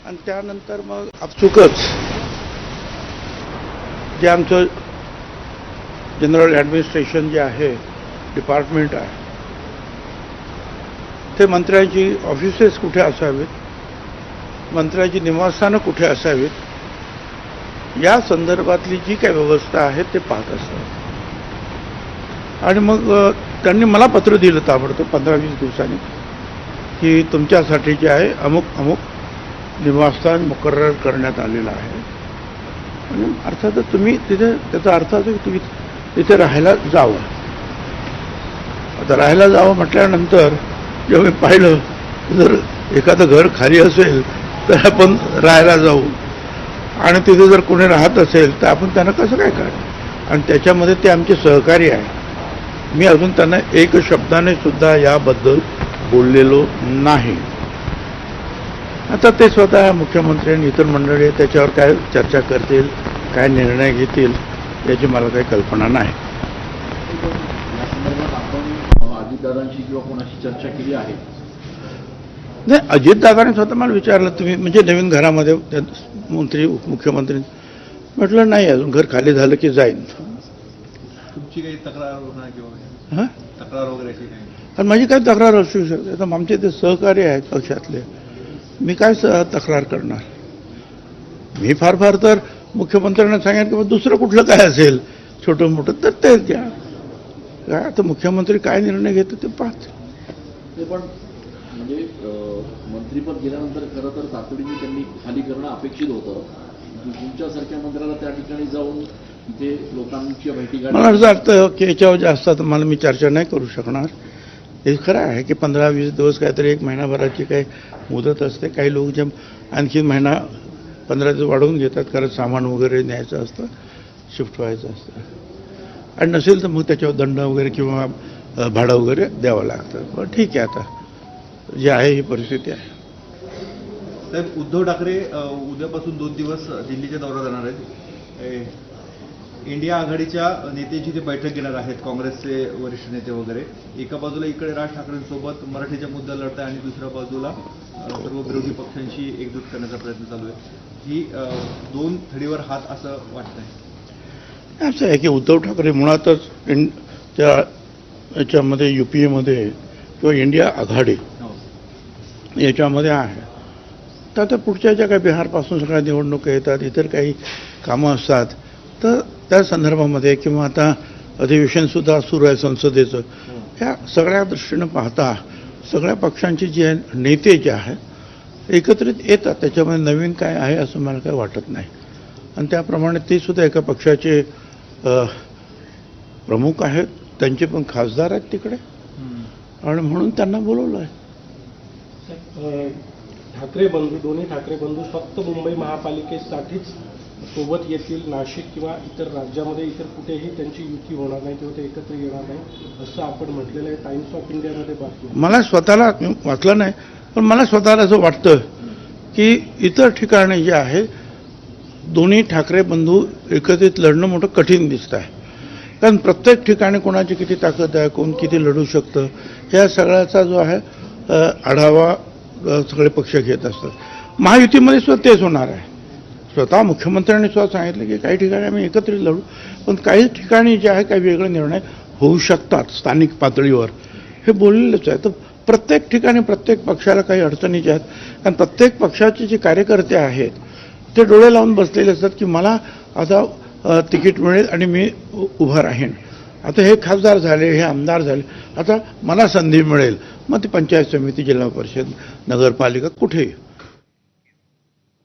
आणि त्यानंतर मग आपसुकच जे आमचं जनरल ॲडमिनिस्ट्रेशन जे आहे डिपार्टमेंट आहे ते मंत्र्यांची ऑफिसेस कुठे असावीत, मंत्र्यांची निवासस्थानं कुठे असावीत या संदर्भातली जी काही व्यवस्था आहे ते पाहत असतात. आणि मग त्यांनी मला पत्र दिलं ताबडतोब 15-20 दिवसांनी की तुमच्यासाठी जे आहे अमुक अमुक निवासस्थान मुकर्रर करण्यात आलेलं आहे. आणि अर्थातच तुम्ही तिथे त्याचा अर्थ असा की तुम्ही तिथे राहायला जावं. आता राहायला जावं म्हटल्यानंतर जेव्हा मी पाहिलं जर एखादं घर खाली असेल तर आपण राहायला जाऊ आणि तिथे जर कोणी राहत असेल तर आपण त्यांना कसं काय कळलं. आणि त्याच्यामध्ये ते आमचे सहकारी आहे. मी अजून त्यांना एक शब्दाने सुद्धा याबद्दल बोललेलो नाही. आता ते स्वतः मुख्यमंत्री आणि इतर मंडळी त्याच्यावर काय चर्चा करतील, काय निर्णय घेतील याची मला काही कल्पना नाही. अजितदादांशी किंवा कोणाशी चर्चा केली आहे? नाही, अजितदादांनी स्वतः मला विचारलं तुम्ही म्हणजे नवीन घरामध्ये मंत्री मुख्यमंत्री म्हटलं नाही अजून घर खाली झालं की जाईन. तुमची काही तक्रार होणार किंवा हां तक्रार वगैरे अशी काही? आणि माझी काय तक्रार असू शकते. तर आमचे ते सहकारी आहेत पक्षातले, मी काय तक्रार करणार. मी फार फार तर मुख्यमंत्र्यांना सांगेन की दुसरं कुठलं काय असेल छोटं मोठं तर ते द्या. काय आता मुख्यमंत्री काय निर्णय घेतो ते पाहत. ते पण म्हणजे मंत्रीपद गेल्यानंतर खरं तर तातडीने त्यांनी खाली करणं अपेक्षित होतं. तुमच्यासारख्या मंत्र्याला त्या ठिकाणी जाऊन तिथे लोकांची माहिती काढणं मला असं वाटतं की याच्यावर जास्त आता मला मी चर्चा नाही करू शकणार. हे खरं आहे की 15-20 दिवस काहीतरी 1 महिनाभराची काही मुदत असते. काही लोक जे आणखी महिना 15 दिवस वाढवून घेतात कारण सामान वगैरे न्यायचं असतं, शिफ्ट व्हायचं असतं. आणि नसेल तर मग त्याच्यावर दंड वगैरे किंवा भाडं वगैरे द्यावं लागतं. पण ठीक आहे, आता जे आहे ही परिस्थिती आहे. साहेब, उद्धव ठाकरे उद्यापासून 2 दिवस दिल्लीच्या दौऱ्यावर जाणार आहेत. इंडिया आघाडीच्या नेत्यांची ते बैठक घेणार आहेत, काँग्रेसचे वरिष्ठ नेते वगैरे. एका बाजूला इकडे राज ठाकरेंसोबत मराठीच्या मुद्दा लढत आहे आणि दुसऱ्या बाजूला सर्व विरोधी पक्षांशी एकजूट करण्याचा प्रयत्न चालू आहे. ही 2 थडीवर हात असं वाटतंय. असं आहे की उद्धव ठाकरे मुळातच त्या याच्यामध्ये UPAमध्ये किंवा इंडिया आघाडी याच्यामध्ये आहे. तर आता पुढच्या ज्या काही बिहारपासून सगळ्या निवडणुका येतात, इतर काही कामं असतात, तर त्या संदर्भामध्ये किंवा आता अधिवेशनसुद्धा सुरू आहे संसदेचं, ह्या सगळ्या दृष्टीनं पाहता सगळ्या पक्षांचे जे नेते जे आहेत एकत्रित येतात. त्याच्यामध्ये नवीन काय आहे असं मला काही वाटत नाही. आणि त्याप्रमाणे ते सुद्धा एका पक्षाचे प्रमुख आहेत, त्यांचे पण खासदार आहेत तिकडे आणि म्हणून त्यांना बोलवलं आहे. ठाकरे बंधू, दोन्ही ठाकरे बंधू फक्त मुंबई महापालिकेसाठीच सोबत येतील. नाशिक किंवा इतर राज्यामध्ये इतर कुठेही त्यांची युती होणार नाही किंवा ते एकत्र येणार नाही असं आपण म्हटलेलं आहे. टाइम्स ऑफ इंडियामध्ये बातमी. मला स्वतःला वाचलं नाही पण मला स्वतःला असं वाटतं की इतर ठिकाणी जे आहे दोन्ही ठाकरे बंधू एकत्रित लढणं मोठं कठीण दिसतं आहे. कारण प्रत्येक ठिकाणी कोणाची किती ताकद आहे, कोण किती लढू शकतं या सगळ्याचा जो आहे आढावा सगळे पक्ष घेत असतात. महायुतीमध्ये सुद्धा तेच होणार आहे. स्वतः मुख्यमंत्र्यांनी सुद्धा सांगितलं की काही ठिकाणी आम्ही एकत्रित लढू, पण काही ठिकाणी जे आहे काही वेगळे निर्णय होऊ शकतात स्थानिक पातळीवर, हे बोललेलंच आहे. तर प्रत्येक ठिकाणी प्रत्येक पक्षाला काही अडचणी ज्या आहेत आणि प्रत्येक पक्षाचे जे कार्यकर्ते आहेत ते डोळे लावून बसलेले असतात की मला आता तिकीट मिळेल आणि मी उभं राहीन. आता हे खासदार झाले, हे आमदार झाले, आता मला संधी मिळेल. मग ती पंचायत समिती, जिल्हा परिषद, नगरपालिका कुठेही